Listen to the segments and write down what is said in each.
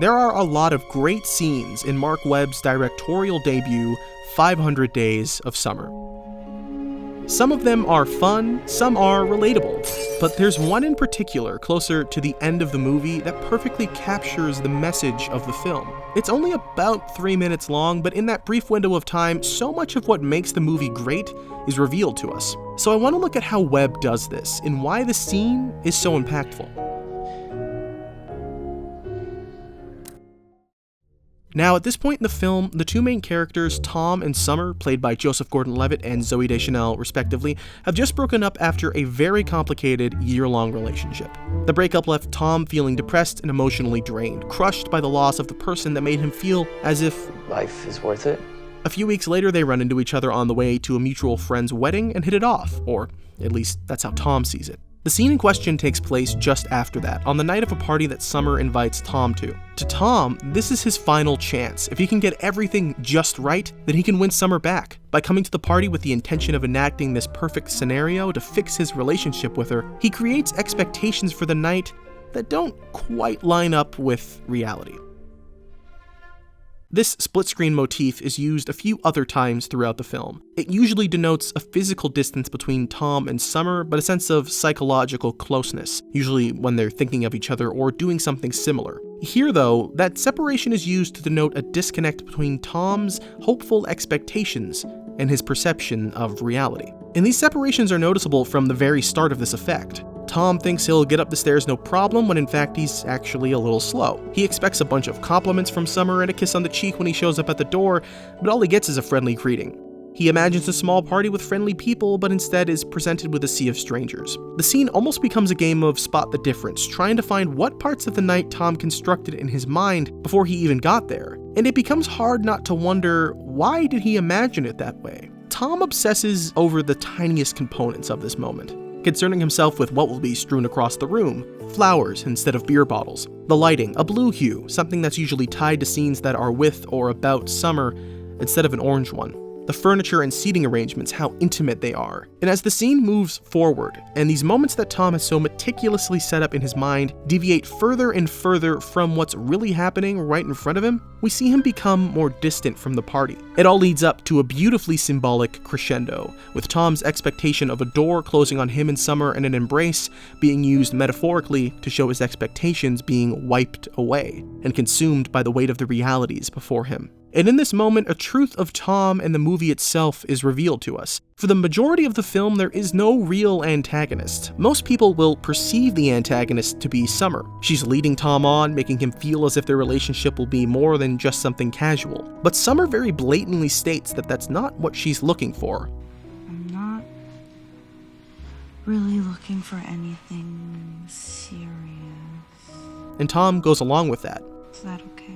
There are a lot of great scenes in Mark Webb's directorial debut, 500 Days of Summer. Some of them are fun, some are relatable, but there's one in particular closer to the end of the movie that perfectly captures the message of the film. It's only about 3 minutes long, but in that brief window of time, so much of what makes the movie great is revealed to us. So I want to look at how Webb does this and why the scene is so impactful. Now, at this point in the film, the two main characters, Tom and Summer, played by Joseph Gordon-Levitt and Zooey Deschanel respectively, have just broken up after a very complicated year-long relationship. The breakup left Tom feeling depressed and emotionally drained, crushed by the loss of the person that made him feel as if life is worth it. A few weeks later, they run into each other on the way to a mutual friend's wedding and hit it off, or at least that's how Tom sees it. The scene in question takes place just after that, on the night of a party that Summer invites Tom to. To Tom, this is his final chance. If he can get everything just right, then he can win Summer back. By coming to the party with the intention of enacting this perfect scenario to fix his relationship with her, he creates expectations for the night that don't quite line up with reality. This split-screen motif is used a few other times throughout the film. It usually denotes a physical distance between Tom and Summer, but a sense of psychological closeness, usually when they're thinking of each other or doing something similar. Here, though, that separation is used to denote a disconnect between Tom's hopeful expectations and his perception of reality. And these separations are noticeable from the very start of this effect. Tom thinks he'll get up the stairs no problem when in fact he's actually a little slow. He expects a bunch of compliments from Summer and a kiss on the cheek when he shows up at the door, but all he gets is a friendly greeting. He imagines a small party with friendly people, but instead is presented with a sea of strangers. The scene almost becomes a game of spot the difference, trying to find what parts of the night Tom constructed in his mind before he even got there. And it becomes hard not to wonder, why did he imagine it that way? Tom obsesses over the tiniest components of this moment, concerning himself with what will be strewn across the room, flowers instead of beer bottles, the lighting, a blue hue, something that's usually tied to scenes that are with or about Summer instead of an orange one, the furniture and seating arrangements, how intimate they are. And as the scene moves forward, and these moments that Tom has so meticulously set up in his mind deviate further and further from what's really happening right in front of him, we see him become more distant from the party. It all leads up to a beautifully symbolic crescendo, with Tom's expectation of a door closing on him and Summer and an embrace being used metaphorically to show his expectations being wiped away and consumed by the weight of the realities before him. And in this moment, a truth of Tom and the movie itself is revealed to us. For the majority of the film, there is no real antagonist. Most people will perceive the antagonist to be Summer. She's leading Tom on, making him feel as if their relationship will be more than just something casual. But Summer very blatantly states that that's not what she's looking for. I'm not really looking for anything serious. And Tom goes along with that. Is that okay?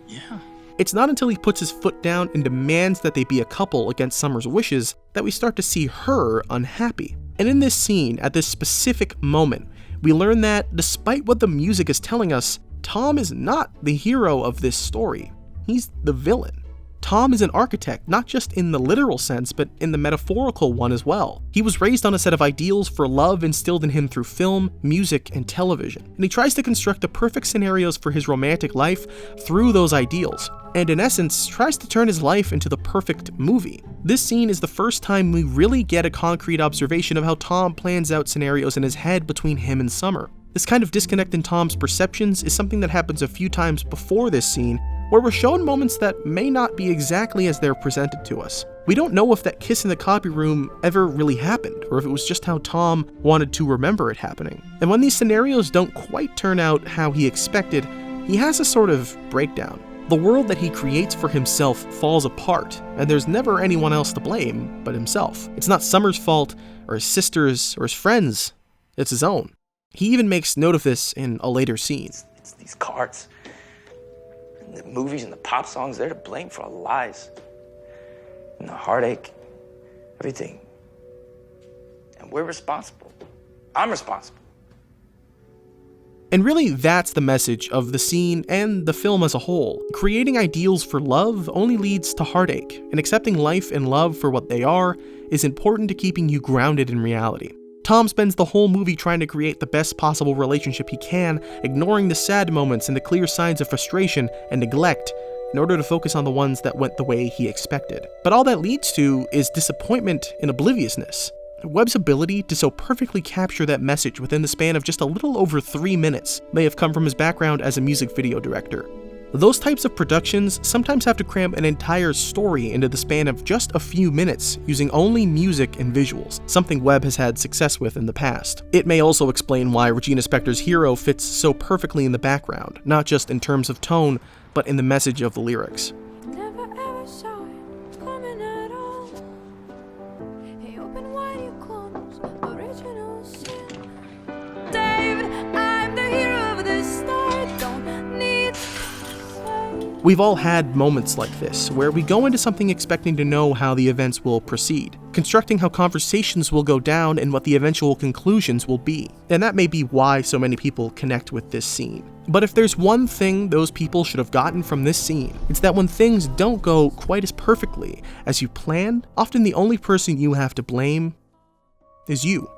Yeah. It's not until he puts his foot down and demands that they be a couple against Summer's wishes that we start to see her unhappy. And in this scene, at this specific moment, we learn that despite what the music is telling us, Tom is not the hero of this story. He's the villain. Tom is an architect, not just in the literal sense, but in the metaphorical one as well. He was raised on a set of ideals for love instilled in him through film, music, and television, and he tries to construct the perfect scenarios for his romantic life through those ideals, and in essence, tries to turn his life into the perfect movie. This scene is the first time we really get a concrete observation of how Tom plans out scenarios in his head between him and Summer. This kind of disconnect in Tom's perceptions is something that happens a few times before this scene, where we're shown moments that may not be exactly as they're presented to us. We don't know if that kiss in the copy room ever really happened, or if it was just how Tom wanted to remember it happening. And when these scenarios don't quite turn out how he expected, he has a sort of breakdown. The world that he creates for himself falls apart, and there's never anyone else to blame but himself. It's not Summer's fault, or his sister's, or his friends', it's his own. He even makes note of this in a later scene. It's these cards. The movies and the pop songs, they're to blame for all the lies. And the heartache, everything. And we're responsible. I'm responsible. And really, that's the message of the scene and the film as a whole. Creating ideals for love only leads to heartache, and accepting life and love for what they are is important to keeping you grounded in reality. Tom spends the whole movie trying to create the best possible relationship he can, ignoring the sad moments and the clear signs of frustration and neglect in order to focus on the ones that went the way he expected. But all that leads to is disappointment and obliviousness. Webb's ability to so perfectly capture that message within the span of just a little over 3 minutes may have come from his background as a music video director. Those types of productions sometimes have to cram an entire story into the span of just a few minutes using only music and visuals, something Webb has had success with in the past. It may also explain why Regina Spektor's hero fits so perfectly in the background, not just in terms of tone, but in the message of the lyrics. Never ever saw it coming at all. Hey, open wide your corners, original sin. David, I'm the hero of this story. Don't need to say. We've all had moments like this, where we go into something expecting to know how the events will proceed, constructing how conversations will go down and what the eventual conclusions will be. And that may be why so many people connect with this scene. But if there's one thing those people should have gotten from this scene, it's that when things don't go quite as perfectly as you planned, often the only person you have to blame is you.